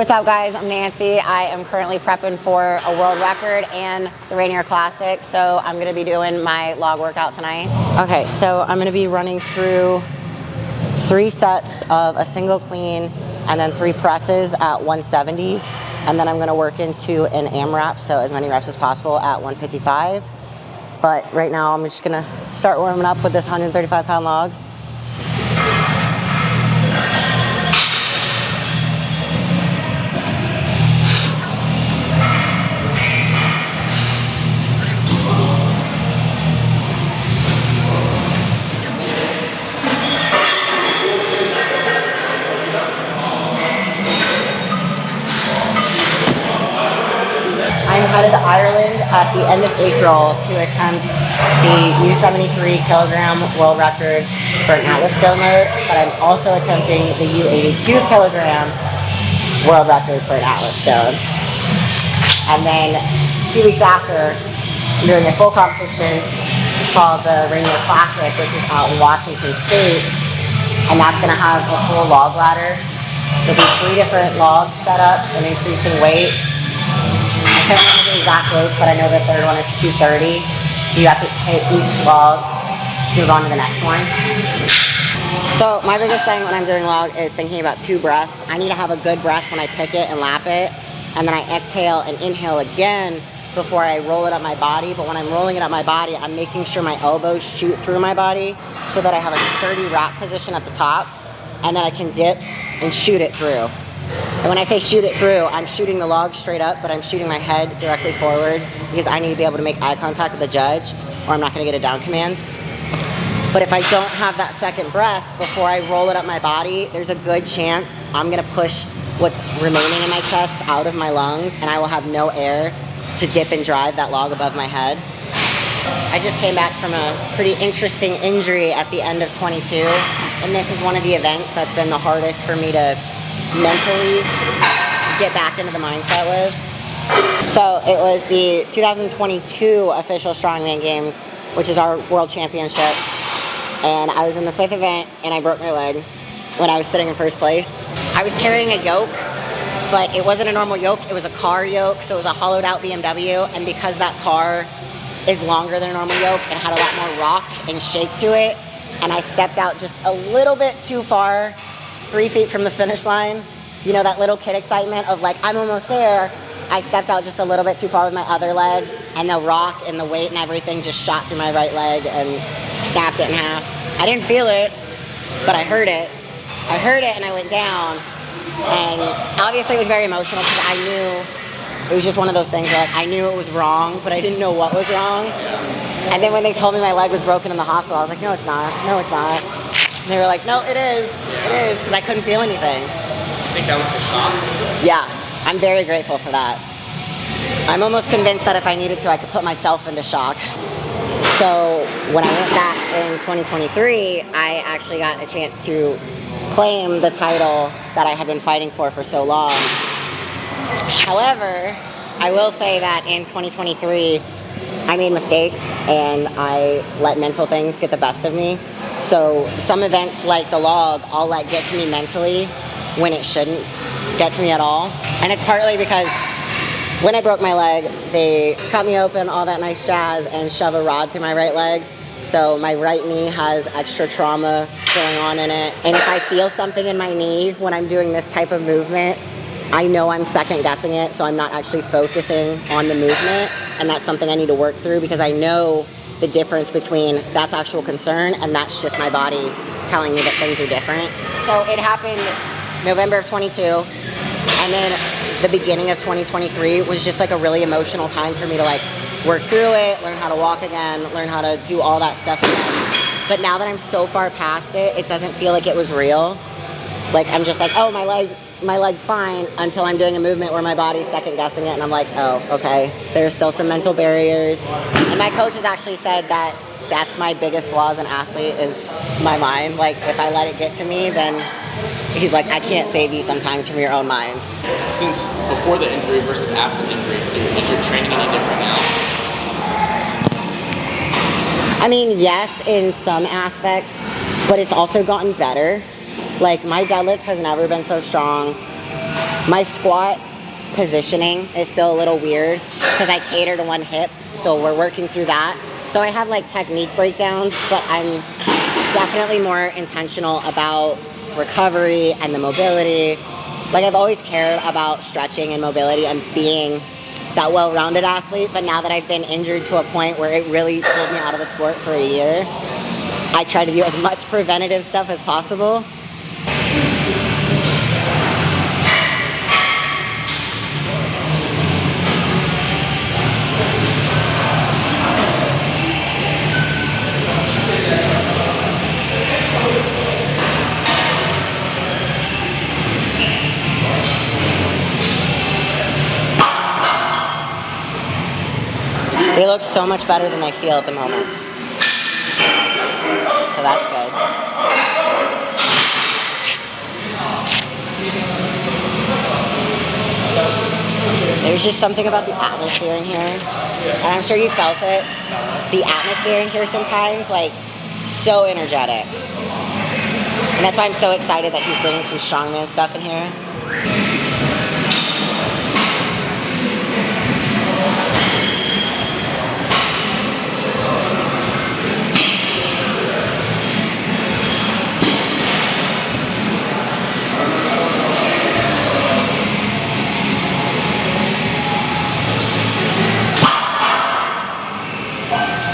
what's up guys, I'm Nancy. I am currently prepping for a world record and the Rainier Classic, so I'm gonna be doing my log workout tonight. Okay, so I'm gonna be running through 3 sets of a single clean and then 3 presses at 170, and then I'm gonna work into an AMRAP, so as many reps as possible at 155. But right now I'm just gonna start warming up with this 135-pound log. I'm headed to Ireland at the end of April to attempt the U73 kilogram world record for an Atlas stone load, but I'm also attempting the U82 kilogram world record for an Atlas stone. And then 2 weeks after, I'm doing a full competition called the Rainier Classic, which is out in Washington State, and that's going to have a full log ladder. There'll be 3 different logs set up and increasing weight. I can't remember the exact weights, but I know the third one is 230. So you have to hit each log to move on to the next one. So my biggest thing when I'm doing log is thinking about 2 breaths. I need to have a good breath when I pick it and lap it. And then I exhale and inhale again before I roll it up my body. But when I'm rolling it up my body, I'm making sure my elbows shoot through my body so that I have a sturdy wrap position at the top. And then I can dip and shoot it through. And when I say shoot it through, I'm shooting the log straight up, but I'm shooting my head directly forward because I need to be able to make eye contact with the judge or I'm not going to get a down command. But if I don't have that second breath before I roll it up my body, there's a good chance I'm going to push what's remaining in my chest out of my lungs and I will have no air to dip and drive that log above my head. I just came back from a pretty interesting injury at the end of 22, and this is one of the events that's been the hardest for me to mentally get back into the mindset with. So it was the 2022 official strongman games, which is our world championship, and I was in the 5th event and I broke my leg when I was sitting in 1st place. I was carrying a yoke, but it wasn't a normal yoke, it was a car yoke, so it was a hollowed out BMW, and because that car is longer than a normal yoke, it had a lot more rock and shake to it, and I stepped out just a little bit too far, 3 feet from the finish line. You know, that little kid excitement of like, I'm almost there. I stepped out just a little bit too far with my other leg, and the rock and the weight and everything just shot through my right leg and snapped it in half. I didn't feel it, but I heard it. I heard it and I went down, and obviously it was very emotional because I knew it was just one of those things where like, I knew it was wrong, but I didn't know what was wrong. And then when they told me my leg was broken in the hospital, I was like, no, it's not. No, it's not. And they were like, no, it is. It is, because I couldn't feel anything. I think that was the shock. Yeah, I'm very grateful for that. I'm almost convinced that if I needed to, I could put myself into shock. So when I went back in 2023, I actually got a chance to claim the title that I had been fighting for so long. However, I will say that in 2023, I made mistakes and I let mental things get the best of me. So some events like the log, I'll let get to me mentally when it shouldn't get to me at all. And it's partly because when I broke my leg, they cut me open, all that nice jazz, and shove a rod through my right leg. So my right knee has extra trauma going on in it. And if I feel something in my knee when I'm doing this type of movement, I know I'm second guessing it, so I'm not actually focusing on the movement. And that's something I need to work through because I know the difference between that's actual concern and that's just my body telling me that things are different. So it happened November of 22, and then the beginning of 2023 was just like a really emotional time for me to like work through it, learn how to walk again, learn how to do all that stuff again. But now that I'm so far past it, it doesn't feel like it was real. Like I'm just like, oh, my leg's fine, until I'm doing a movement where my body's second guessing it and I'm like, oh, okay, there's still some mental barriers. And my coach has actually said that that's my biggest flaw as an athlete is my mind. Like if I let it get to me, then he's like, I can't save you sometimes from your own mind. Since before the injury versus after the injury, is your training any different now? I mean, yes, in some aspects, but it's also gotten better. Like my deadlift has never been so strong. My squat positioning is still a little weird because I cater to one hip, so we're working through that. So I have like technique breakdowns, but I'm definitely more intentional about recovery and the mobility. Like I've always cared about stretching and mobility and being that well-rounded athlete, but now that I've been injured to a point where it really pulled me out of the sport for a year, I try to do as much preventative stuff as possible. They look so much better than they feel at the moment. So that's good. There's just something about the atmosphere in here, and I'm sure you felt it. The atmosphere in here sometimes, like, so energetic. And that's why I'm so excited that he's bringing some strongman stuff in here.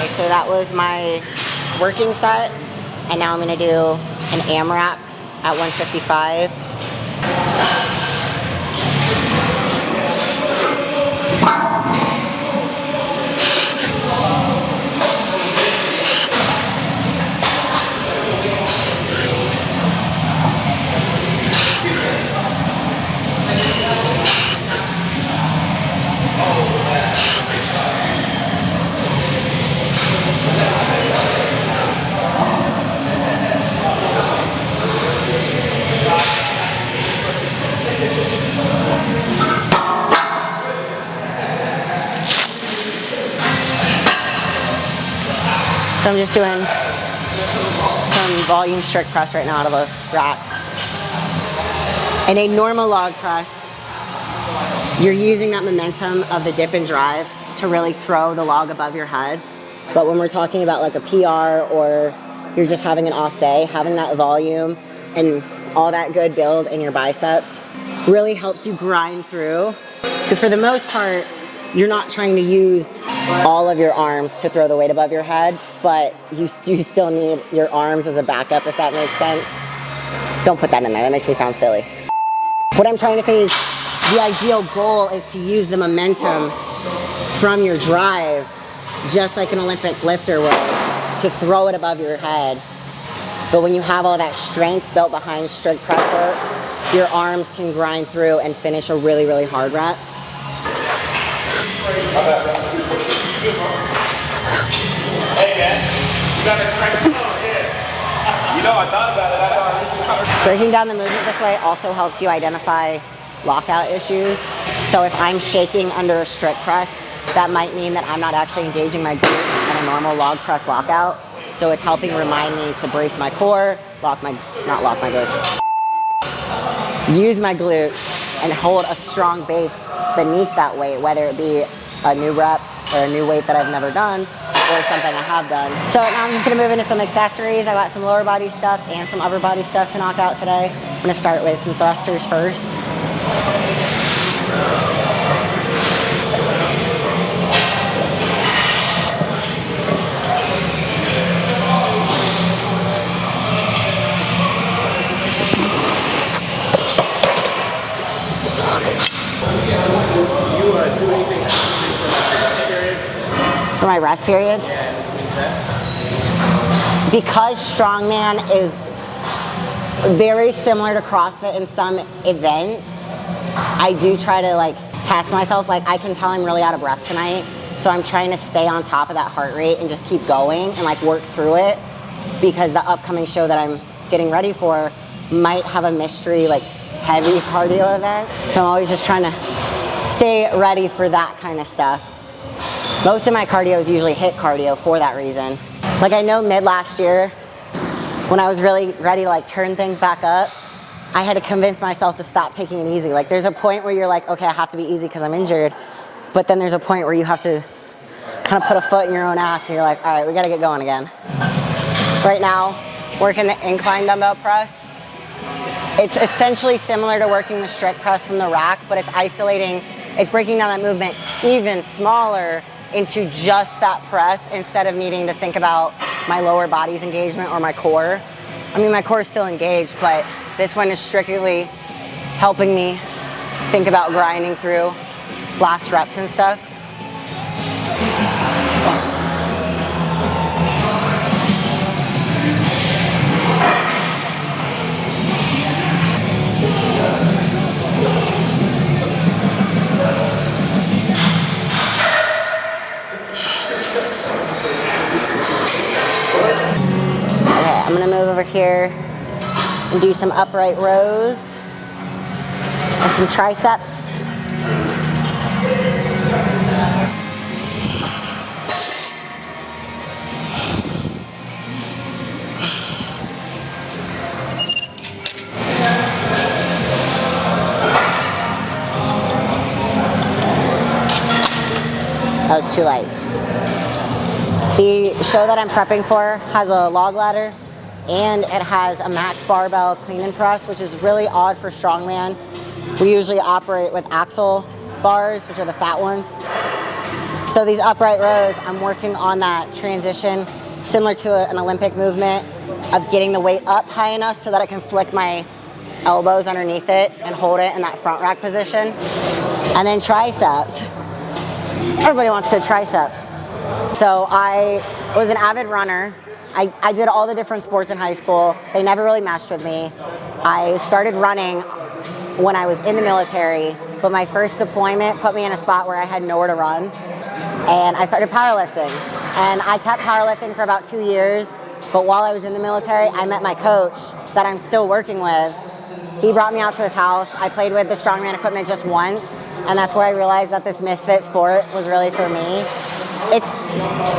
So that was my working set, and now I'm gonna do an AMRAP at 155. So I'm just doing some volume strict press right now out of a rack. In a normal log press, you're using that momentum of the dip and drive to really throw the log above your head. But when we're talking about like a PR or you're just having an off day, having that volume and all that good build in your biceps really helps you grind through. Because for the most part, you're not trying to use all of your arms to throw the weight above your head, but you do still need your arms as a backup, if that makes sense. Don't put that in there, that makes me sound silly. What I'm trying to say is the ideal goal is to use the momentum from your drive, just like an Olympic lifter would, to throw it above your head. But when you have all that strength built behind strict press work, your arms can grind through and finish a really, really hard rep. Hey man, you got a strength here. You know, I thought about it. Breaking down the movement this way also helps you identify lockout issues. So if I'm shaking under a strict press, that might mean that I'm not actually engaging my glutes in a normal log press lockout. So it's helping remind me to brace my core, not lock my glutes. Use my glutes and hold a strong base beneath that weight, whether it be a new rep or a new weight that I've never done or something I have done. So now I'm just gonna move into some accessories. I got some lower body stuff and some upper body stuff to knock out today. I'm gonna start with some thrusters first. For my rest periods? Yeah, between sets. Because strongman is very similar to CrossFit in some events, I do try to like test myself. Like I can tell I'm really out of breath tonight, so I'm trying to stay on top of that heart rate and just keep going and like work through it, because the upcoming show that I'm getting ready for might have a mystery like heavy cardio event. So I'm always just trying to stay ready for that kind of stuff. Most of my cardio is usually HIIT cardio for that reason. Like I know mid last year, when I was really ready to like turn things back up, I had to convince myself to stop taking it easy. Like there's a point where you're like, okay, I have to be easy because I'm injured. But then there's a point where you have to kind of put a foot in your own ass and you're like, all right, we got to get going again. Right now, working the incline dumbbell press. It's essentially similar to working the strict press from the rack, but it's isolating, it's breaking down that movement even smaller into just that press instead of needing to think about my lower body's engagement or my core. I mean, my core is still engaged, but this one is strictly helping me think about grinding through last reps and stuff. I'm gonna move over here and do some upright rows and some triceps. That was too light. The show that I'm prepping for has a log ladder and it has a max barbell clean and press, which is really odd for strongman. We usually operate with axle bars, which are the fat ones. So these upright rows, I'm working on that transition similar to an Olympic movement of getting the weight up high enough so that I can flick my elbows underneath it and hold it in that front rack position. And then triceps. Everybody wants good triceps. So I was an avid runner. I did all the different sports in high school. They never really meshed with me. I started running when I was in the military, but my first deployment put me in a spot where I had nowhere to run. And I started powerlifting. And I kept powerlifting for about 2 years, but while I was in the military, I met my coach that I'm still working with. He brought me out to his house. I played with the strongman equipment just once, and that's where I realized that this misfit sport was really for me. It's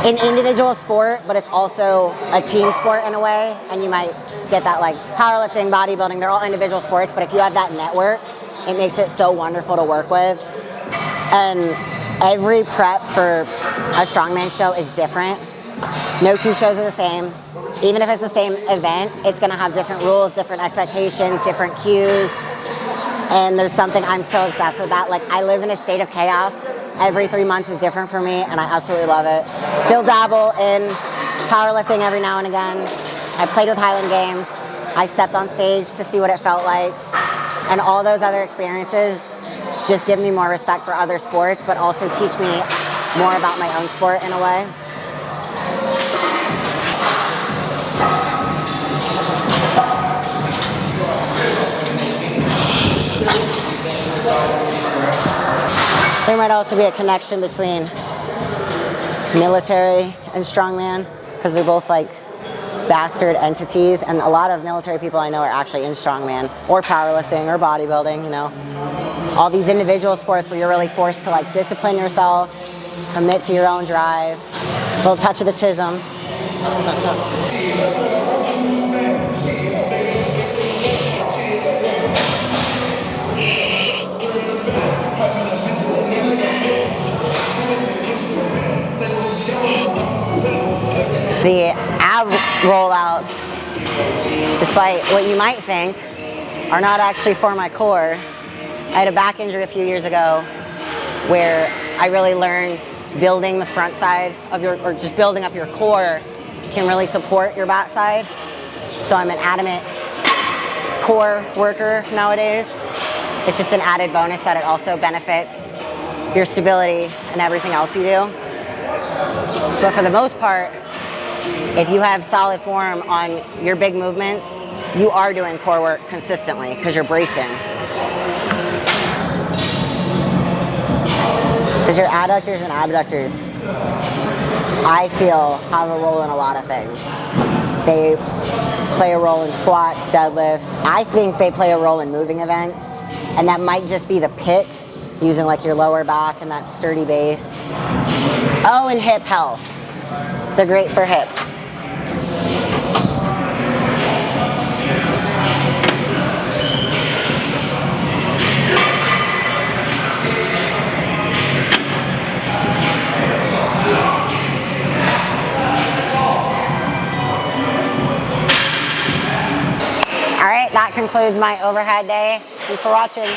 an individual sport, but it's also a team sport in a way, and you might get that like powerlifting, bodybuilding, they're all individual sports, but if you have that network, it makes it so wonderful to work with. And every prep for a strongman show is different. No two shows are the same. Even if it's the same event, it's gonna have different rules, different expectations, different cues. And there's something, I'm so obsessed with that. Like I live in a state of chaos. Every 3 months is different for me and I absolutely love it. Still dabble in powerlifting every now and again. I played with Highland Games. I stepped on stage to see what it felt like. And all those other experiences just give me more respect for other sports, but also teach me more about my own sport in a way. There might also be a connection between military and strongman because they're both like bastard entities, and a lot of military people I know are actually in strongman or powerlifting or bodybuilding, you know. All these individual sports where you're really forced to like discipline yourself, commit to your own drive, a little touch of the tism. The ab rollouts, despite what you might think, are not actually for my core. I had a back injury a few years ago where I really learned building the front side of your, or just building up your core can really support your back side. So I'm an adamant core worker nowadays. It's just an added bonus that it also benefits your stability and everything else you do. But for the most part, if you have solid form on your big movements, you are doing core work consistently because you're bracing. Because your adductors and abductors, I feel, have a role in a lot of things. They play a role in squats, deadlifts. I think they play a role in moving events, and that might just be the pick, using like your lower back and that sturdy base. Oh, and hip health. They're great for hips. concludes my overhead day. Thanks for watching.